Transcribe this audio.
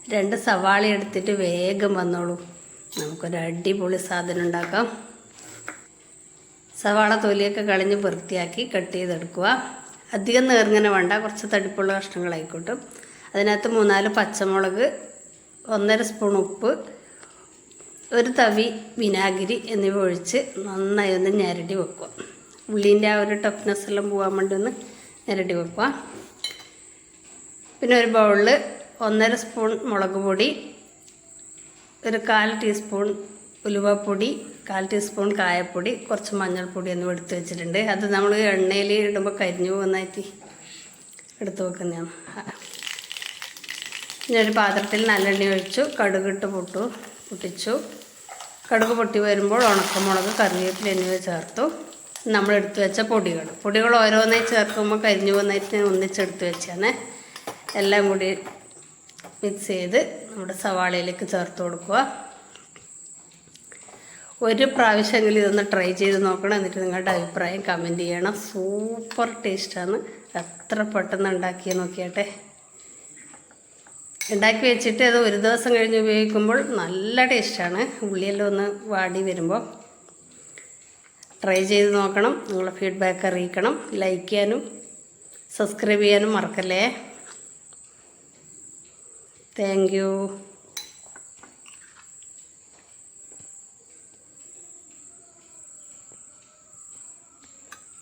2 സവാള എടുത്തിട്ട് വേഗം വന്നോളൂ. നമുക്കൊരു അടിപൊളി സാധനം ഉണ്ടാക്കാം. സവാള തൊലിയൊക്കെ കളഞ്ഞ് വൃത്തിയാക്കി കട്ട് ചെയ്തെടുക്കുക. അധികം നേർങ്ങനെ വേണ്ട, കുറച്ച് തടിപ്പുള്ള കഷ്ണങ്ങളായിക്കോട്ടും. അതിനകത്ത് 3-4 പച്ചമുളക്, 1.5 സ്പൂൺ ഉപ്പ്, 1 തവി വിനാഗിരി എന്നിവ ഒഴിച്ച് നന്നായി ഒന്ന് ഞെരടി വെക്കുക. ഉള്ളിൻ്റെ ആ ഒരു ടഫ്നെസ് എല്ലാം പോകാൻ വേണ്ടി ഒന്ന് ഞെരടി വെക്കുക. പിന്നെ ഒരു ബൗളിൽ 1.5 സ്പൂൺ മുളക് പൊടി, ഒരു 1/4 ടീസ്പൂൺ ഉലുവപ്പൊടി, 1/4 ടീസ്പൂൺ കായപ്പൊടി, കുറച്ച് മഞ്ഞൾപ്പൊടി എന്നിവ എടുത്ത് വെച്ചിട്ടുണ്ട്. അത് നമ്മൾ എണ്ണയിൽ ഇടുമ്പോൾ കരിഞ്ഞു പോകുന്നതായിട്ട് എടുത്ത് വെക്കുന്നതാണ്. പിന്നെ ഒരു പാത്രത്തിൽ നല്ലെണ്ണ ഒഴിച്ചു, കടുകിട്ട് പൊട്ടിച്ചു. കടുക് പൊട്ടി വരുമ്പോൾ ഉണക്കമുളക്, കറിവേപ്പില എന്നിവ ചേർത്തു. നമ്മൾ എടുത്ത് വെച്ച പൊടികൾ ഓരോന്നായി ചേർക്കുമ്പോൾ കരിഞ്ഞു പോകുന്നതായിട്ട് ഞാൻ ഒന്നിച്ചെടുത്ത് വെച്ചാണ്. എല്ലാം കൂടി മിക്സ് ചെയ്ത് നമ്മുടെ സവാളയിലേക്ക് ചേർത്ത് കൊടുക്കുക. ഒരു പ്രാവശ്യമെങ്കിലും ഇതൊന്ന് ട്രൈ ചെയ്ത് നോക്കണം. എന്നിട്ട് നിങ്ങളുടെ അഭിപ്രായം കമൻറ്റ് ചെയ്യണം. സൂപ്പർ ടേസ്റ്റാണ്. എത്ര പെട്ടെന്ന് ഉണ്ടാക്കി നോക്കിയാട്ടെ. ഉണ്ടാക്കി വെച്ചിട്ട് അത് ഒരു ദിവസം കഴിഞ്ഞ് ഉപയോഗിക്കുമ്പോൾ നല്ല ടേസ്റ്റാണ്. ഉള്ളിയെല്ലാം ഒന്ന് വാടി വരുമ്പോൾ ട്രൈ ചെയ്ത് നോക്കണം. നിങ്ങളുടെ ഫീഡ്ബാക്ക് അറിയിക്കണം. ലൈക്ക് ചെയ്യാനും സബ്സ്ക്രൈബ് ചെയ്യാനും മറക്കല്ലേ. Thank you.